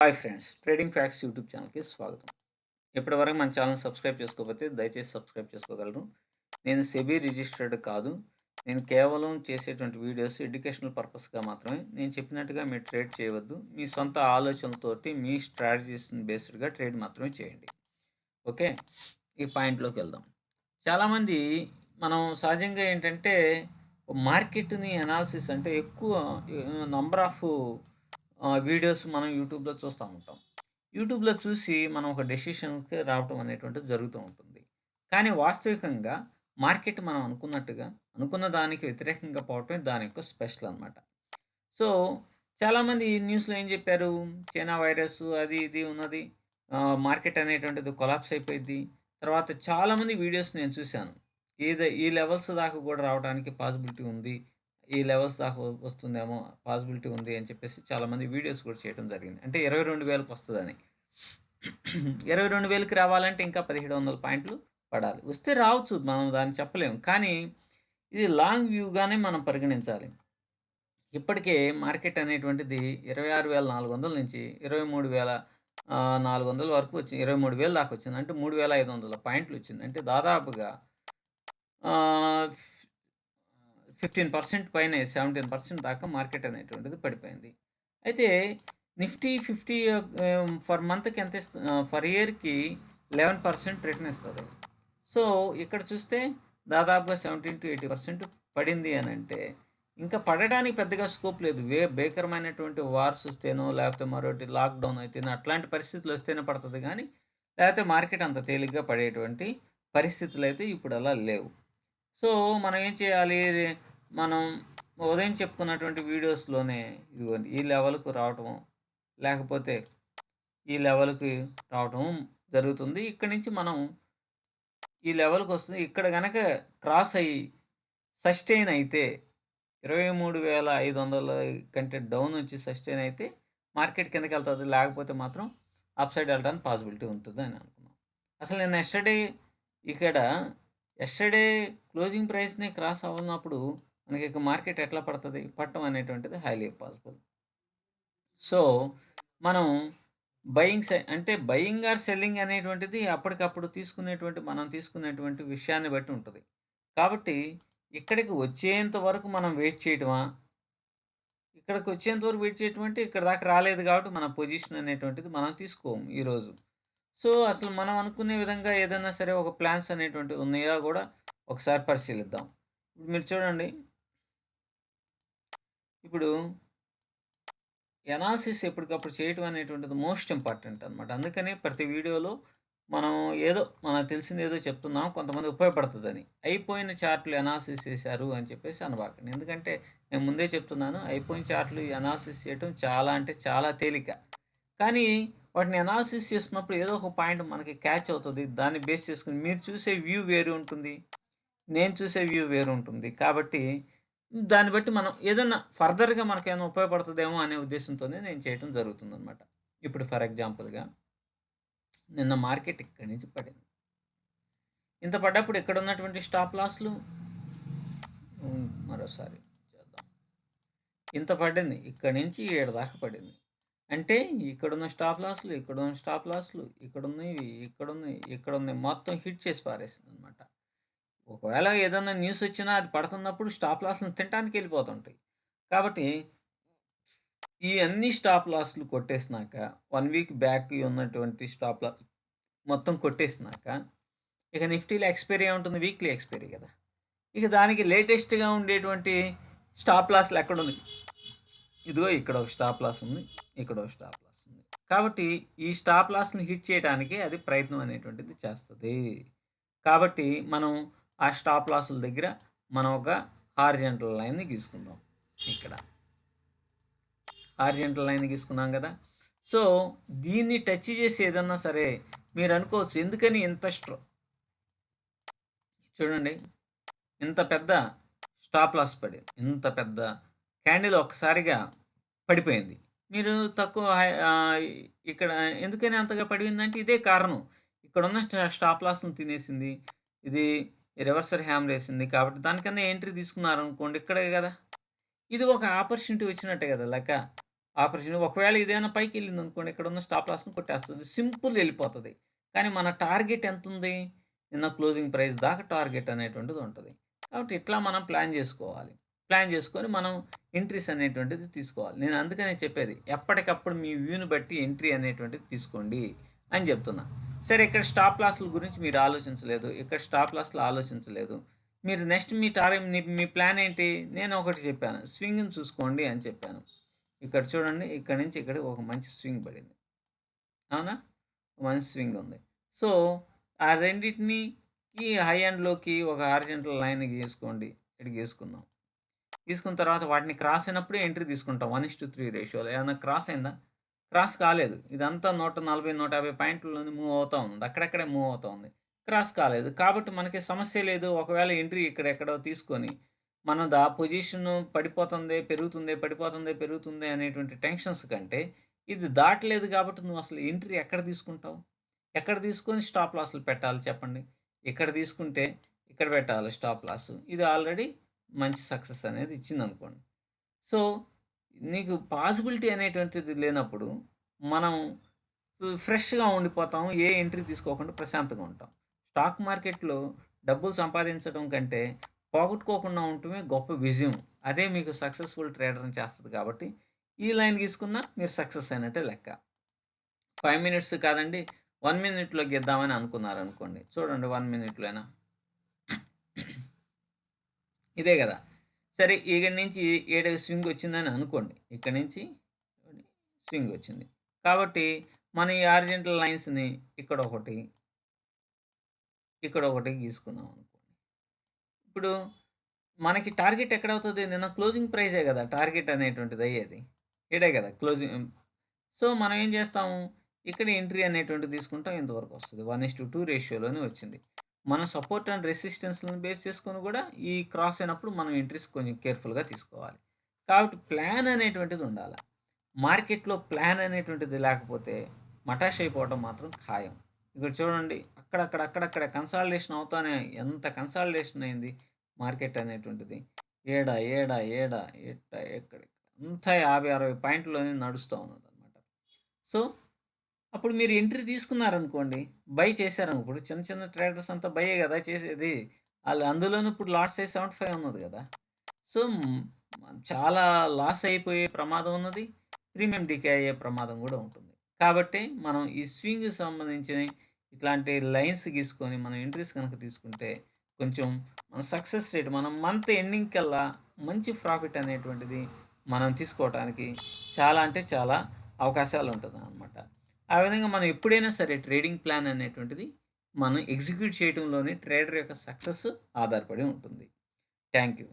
Hi friends, trading facts YouTube ఛానల్కి స్వాగతం. ఇప్పటివరకు మన ఛానల్ సబ్స్క్రైబ్ చేసుకోకపోతే దయచేసి సబ్స్క్రైబ్ చేసుకోగలరు. నేను సెబీ రిజిస్టర్డ్ కాదు. నేను కేవలం చేసేటువంటి వీడియోస్ ఎడ్యుకేషనల్ పర్పస్గా మాత్రమే. నేను చెప్పినట్టుగా మీరు ట్రేడ్ చేయవద్దు. మీ సొంత ఆలోచనలతోటి మీ స్ట్రాటజీస్ని బేస్డ్గా ట్రేడ్ మాత్రమే చేయండి. ఓకే, ఈ పాయింట్లోకి వెళ్దాం. చాలామంది మనం సహజంగా ఏంటంటే మార్కెట్ని అనాలిసిస్ అంటే ఎక్కువ నంబర్ ఆఫ్ వీడియోస్ మనం యూట్యూబ్లో చూస్తూ ఉంటాం. యూట్యూబ్లో చూసి మనం ఒక డెసిషన్కి రావటం అనేటువంటిది జరుగుతూ ఉంటుంది. కానీ వాస్తవికంగా మార్కెట్ మనం అనుకున్నట్టుగా అనుకున్న దానికి వ్యతిరేకంగా పోవటమే దాని యొక్క స్పెషల్ అనమాట. సో చాలామంది న్యూస్లో ఏం చెప్పారు, చైనా వైరస్ అది ఇది ఉన్నది, మార్కెట్ అనేటువంటిది కొలాప్స్ అయిపోయింది. తర్వాత చాలామంది వీడియోస్ నేను చూశాను, ఈ లెవెల్స్ దాకా కూడా రావడానికి పాసిబిలిటీ ఉంది, ఈ లెవెల్స్ దాకా వస్తుందేమో పాసిబిలిటీ ఉంది అని చెప్పేసి చాలామంది వీడియోస్ కూడా చేయడం జరిగింది. అంటే 22,000కి వస్తుందని. 22,000కి రావాలంటే ఇంకా 1,700 పాయింట్లు పడాలి. వస్తే రావచ్చు, మనం దాన్ని చెప్పలేము. కానీ ఇది లాంగ్ వ్యూగానే మనం పరిగణించాలి. ఇప్పటికే మార్కెట్ అనేటువంటిది 26,400 నుంచి 23,400 వరకు వచ్చింది. 23,000 దాకా వచ్చింది. అంటే 3,500 పాయింట్లు వచ్చింది. అంటే దాదాపుగా 15% పైనే 17% దాకా మార్కెట్ అనేటువంటిది పడిపోయింది. అయితే నిఫ్టీ 50 ఫర్ మంత్కి ఎంత ఫర్ ఇయర్కి 11% రిటర్న్ ఇస్తుంది. సో ఇక్కడ చూస్తే దాదాపుగా 17-80% పడింది అని అంటే ఇంకా పడడానికి పెద్దగా స్కోప్ లేదు. భీకరమైనటువంటి వార్స్ వస్తేనో లేకపోతే మరొకటి లాక్డౌన్ అయితేనో అట్లాంటి పరిస్థితులు వస్తేనే పడుతుంది, కానీ లేకపోతే మార్కెట్ అంత తేలిగ్గా పడేటువంటి పరిస్థితులు అయితే ఇప్పుడు అలా లేవు. సో మనం ఏం చేయాలి, మనం ఉదయం చెప్పుకున్నటువంటి వీడియోస్లోనే ఇదిగోండి ఈ లెవెల్కు రావటం లేకపోతే ఈ లెవెల్కి రావటం జరుగుతుంది. ఇక్కడి నుంచి మనం ఈ లెవెల్కి వస్తుంది. ఇక్కడ కనుక క్రాస్ అయ్యి సస్టైన్ అయితే 23,500 కంటే డౌన్ వచ్చి సస్టైన్ అయితే మార్కెట్ కిందకి వెళ్తుంది. లేకపోతే మాత్రం అప్ సైడ్ వెళ్ళడానికి పాసిబిలిటీ ఉంటుంది అని అనుకున్నాం. అసలు నేను ఇక్కడ ఎస్టర్డే క్లోజింగ్ ప్రైస్ని క్రాస్ అవ్వనప్పుడు మనకి ఇక మార్కెట్ ఎట్లా పడుతుంది, పట్టడం అనేటువంటిది హైలీ పాసిబుల్. సో మనం అంటే బయింగ్ ఆర్ సెల్లింగ్ అనేటువంటిది అప్పటికప్పుడు మనం తీసుకునేటువంటి విషయాన్ని బట్టి ఉంటుంది. కాబట్టి ఇక్కడికి వచ్చేంత వరకు మనం వెయిట్ చేయటమా, ఇక్కడికి వచ్చేంత వరకు వెయిట్ చేయటం అంటే ఇక్కడ దాకా రాలేదు కాబట్టి మన పొజిషన్ అనేటువంటిది మనం తీసుకోము ఈరోజు. సో అసలు మనం అనుకునే విధంగా ఏదైనా సరే ఒక ప్లాన్స్ అనేటువంటివి ఉన్నాయా కూడా ఒకసారి పరిశీలిద్దాం. ఇప్పుడు మీరు చూడండి, ఇప్పుడు ఎనాలిసిస్ ఎప్పటికప్పుడు చేయటం అనేటువంటిది మోస్ట్ ఇంపార్టెంట్ అనమాట. అందుకని ప్రతి వీడియోలో మనం ఏదో మనకు తెలిసింది ఏదో చెప్తున్నాం, కొంతమంది ఉపయోగపడుతుందని. అయిపోయిన చార్ట్లు ఎనాలిసిస్ చేశారు అని చెప్పేసి అనబాకండి. ఎందుకంటే నేను ముందే చెప్తున్నాను, అయిపోయిన చార్ట్లు ఎనాలిసిస్ చేయటం చాలా అంటే చాలా తేలిక. కానీ వాటిని ఎనాలిసిస్ చేస్తున్నప్పుడు ఏదో ఒక పాయింట్ మనకి క్యాచ్ అవుతుంది. దాన్ని బేస్ చేసుకుని మీరు చూసే వ్యూ వేరు ఉంటుంది, నేను చూసే వ్యూ వేరు ఉంటుంది. కాబట్టి దాన్ని బట్టి మనం ఏదన్నా ఫర్దర్‌గా మనకేమైనా ఉపయోగపడుతుందేమో అనే ఉద్దేశంతోనే నేను చేయటం జరుగుతుందనమాట. ఇప్పుడు ఫర్ ఎగ్జాంపుల్‌గా నిన్న మార్కెట్ ఇక్కడి నుంచి పడింది. ఇంత పడ్డప్పుడు ఇక్కడ ఉన్నటువంటి స్టాప్ లాస్‌లు మరోసారి చేద్దాం. ఇంత పడింది. ఇక్కడి నుంచి ఈడ దాకా పడింది. అంటే ఇక్కడున్న స్టాప్ లాస్‌లు, ఇక్కడున్న స్టాప్ లాస్‌లు, ఇక్కడున్నవి, ఇక్కడున్నాయి. మొత్తం హిట్ చేసి పారేసిందనమాట. ఒకవేళ ఏదన్నా న్యూస్ వచ్చినా అది పడుతున్నప్పుడు స్టాప్ లాస్‌లను తినటానికి వెళ్ళిపోతుంటాయి. కాబట్టి ఈ అన్ని స్టాప్ లాస్‌లు కొట్టేసినాక 1 వీక్ బ్యాక్ ఉన్నటువంటి స్టాప్ లాస్ మొత్తం కొట్టేసినాక ఇక నిఫ్టీలో ఎక్స్‌పైరీ ఏముంటుంది, వీక్లీ ఎక్స్‌పైరీ కదా! ఇక దానికి లేటెస్ట్‌గా ఉండేటువంటి స్టాప్ లాస్‌లు ఎక్కడుంది? ఇదిగో ఇక్కడ ఒక స్టాప్ లాస్ ఉంది, ఇక్కడ ఒక స్టాప్ లాస్ ఉంది. కాబట్టి ఈ స్టాప్ లాస్‌ని హిట్ చేయడానికి అది ప్రయత్నం అనేటువంటిది చేస్తది. కాబట్టి మనం ఆ స్టాప్ లాస్‌ల దగ్గర మనం ఒక హారిజాంటల్ లైన్‌ని గీసుకుందాం. ఇక్కడ హారిజాంటల్ లైన్ గీసుకున్నాం కదా! సో దీన్ని టచ్ చేసి ఏదన్నా సరే మీరు అనుకోవచ్చు, ఎందుకని ఇంత చూడండి, ఇంత పెద్ద స్టాప్ లాస్ పడింది, ఇంత పెద్ద క్యాండిల్ ఒక్కసారిగా పడిపోయింది. మీరు ఇక్కడ ఎందుకని అంతగా పడిపోయిందంటే ఇదే కారణం. ఇక్కడున్న స్టాప్ లాస్‌ని తినేసింది. ఇది రివర్సల్ హ్యామర్ ఏసింది. కాబట్టి దానికన్నా ఎంట్రీ తీసుకున్నారనుకోండి ఇక్కడే కదా! ఇది ఒక ఆపర్చునిటీ వచ్చినట్టే కదా లెక్క. ఆపర్చునిటీ ఒకవేళ ఇదేమైనా పైకెళ్ళిందనుకోండి, ఇక్కడున్న స్టాప్ లాస్‌ని కొట్టేస్తది. సింపుల్ ఎళ్ళిపోతది. కానీ మన టార్గెట్ ఎంతుంది? నిన్న క్లోజింగ్ ప్రైస్ దాకా టార్గెట్ అనేటువంటిది ఉంటది. కాబట్టి ఇట్లా మనం ప్లాన్ జేసుకోవాలి. ప్లాన్ జేసుకొని మనం ఎంట్రీస్ అనేటువంటిది తీసుకోవాలి. నేను అందుకనే చెప్పేది. ఎప్పటికప్పుడు మీ వ్యూని బట్టి ఎంట్రీ అనేటువంటిది తీసుకోండి అని జెప్తున్నా. సరే ఇక్కడ స్టాప్ లాస్‌ల గురించి మీరు ఆలోచించలేదు. ఇక్కడ స్టాప్ లాస్‌లు ఆలోచించలేదు. మీరు నెక్స్ట్ మీ ప్లాన్ ఏంటి? నేను ఒకటి చెప్పాను. స్వింగ్‌ని చూసుకోండి అని చెప్పాను. ఇక్కడ చూడండి. ఇక్కడి నుంచి ఇక్కడికి ఒక మంచి స్వింగ్ పడింది. అవునా? మంచి స్వింగ్ ఉంది. సో, ఆ రెండిటినికి హై అండ్ లోకి ఒక హారిజాంటల్ లైన్ గీసుకోండి. ఇటు గీసుకుందాం. తీసుకున్న తర్వాత వాటిని క్రాస్ అయినప్పుడే ఎంట్రీ తీసుకుంటాం. 1:3 రేషియోలో. ఏమన్నా క్రాస్ అయిందా? క్రాస్ కాలేదు. ఇదంతా 140, 150 పాయింట్లలోనే మూవ్ అవుతా ఉంది. అక్కడక్కడే మూవ్ అవుతా ఉంది. క్రాస్ కాలేదు. కాబట్టి మనకి సమస్య లేదు. ఒకవేళ ఎంట్రీ ఇక్కడెక్కడో తీసుకొని మనది ఆ పొజిషన్ పడిపోతుంది, పెరుగుతుంది, పడిపోతుంది, పెరుగుతుంది అనేటువంటి టెన్షన్స్ కంటే ఇది దాటలేదు కాబట్టి నువ్వు అసలు ఎంట్రీ ఎక్కడ తీసుకుంటావు? ఎక్కడ తీసుకొని స్టాప్ లాస్‌లు పెట్టాలి చెప్పండి? ఇక్కడ తీసుకుంటే ఇక్కడ పెట్టాలి స్టాప్ లాస్. ఇది ఆల్రెడీ మంచి సక్సెస్ అనేది ఇచ్చిందనుకోండి. సో, నీకు పాజిబిలిటీ అనేటువంటిది లేనప్పుడు మనం ఫ్రెష్‌గా ఉండిపోతాం. ఏ ఎంట్రీ తీసుకోకుండా ప్రశాంతంగా ఉంటాం. స్టాక్ మార్కెట్‌లో డబ్బులు సంపాదించడం కంటే పోగొట్టుకోకుండా ఉండటమే గొప్ప విజయం. అదే మీకు సక్సెస్‌ఫుల్ ట్రేడర్‌ని చేస్తది కాబట్టి, ఈ లైన్ గీసుకున్నా మీరు సక్సెస్ అయినట్టే లెక్క. 5 మినిట్స్ కాదండి 1 మినిట్‌లో గీద్దామని అనుకున్నారనుకోండి. చూడండి 1 మినిట్‌లోనా ఇదే గదా! సరే ఇక్కడి నుంచి ఈడ స్వింగ్ వచ్చిందని అనుకోండి. ఇక్కడి నుంచి స్వింగ్ వచ్చింది. కాబట్టి మన ఈ హారిజాంటల్ లైన్స్‌ని ఇక్కడొకటి, ఇక్కడొకటి గీసుకుందాం అనుకోండి. ఇప్పుడు మనకి టార్గెట్ ఎక్కడవుతది? నిన్న క్లోజింగ్ ప్రైజే గదా! టార్గెట్ అనేటువంటిది అయ్యేది. ఈడే గదా! క్లోజింగ్. సో, మనం ఏం చేస్తాము? ఇక్కడ ఎంట్రీ అనేటువంటిది తీసుకుంటాం. ఇంతవరకు వస్తది. 1:2 రేషియోలోనే వచ్చింది. మనం సపోర్ట్ అండ్ రెసిస్టెన్స్‌లను బేస్ చేసుకొని గూడా ఈ క్రాస్ అయినప్పుడు మనం ఎంట్రీస్ కొంచెం కేర్‌ఫుల్‌గా తీసుకోవాలి. కాబట్టి ప్లాన్ అనేటువంటిది ఉండాల. మార్కెట్‌లో ప్లాన్ అనేటువంటిది లేకపోతే మటాష్ అయిపోవడం మాత్రం ఖాయం. ఇక్కడ చూడండి అక్కడక్కడ కన్సాలిడేషన్ అవుతానే ఎంత కన్సాలిడేషన్ అయింది మార్కెట్ అనేటువంటిది. ఏడ, ఏడ, ఏడ, ఎక్కడ అంతా 50, 60 పాయింట్‌లోనే నడుస్తా ఉన్నదనమాట. సో, అప్పుడు మీరు ఎంట్రీ తీసుకున్నారనుకోండి, బై చేశారనుకో ఇప్పుడు చిన్న చిన్న ట్రేడర్స్ అంతా బయ్యే గదా చేసేది. ఆళ్ళు అందులోనూ ఇప్పుడు లాట్ సైజ్ 75 ఉన్నది గదా! సో, చాలా లాస్ అయిపోయే ప్రమాదం ఉన్నది. ప్రీమియం డికే అయ్యే ప్రమాదం గూడా ఉంటుంది. కాబట్టి మనం ఈ స్వింగ్‌కి సంబంధించిన ఇట్లాంటి లైన్స్ గీసుకొని మనం ఎంట్రీస్ గనక తీసుకుంటే కొంచెం మన సక్సెస్ రేట్ మనం మంత్ ఎండింగ్ కల్లా మంచి ప్రాఫిట్ అనేటువంటిది మనం తీసుకోవటానికి చాలా అంటే చాలా అవకాశాలు ఉంటదనమాట. ఆ విధంగా మనం ఎప్పుడైనా సరే ట్రేడింగ్ ప్లాన్ అనేటువంటిది మనం ఎగ్జిక్యూట్ చేయటంలోనే ట్రేడర్ యొక్క సక్సెస్ ఆధారపడి ఉంటుంది. Thank you.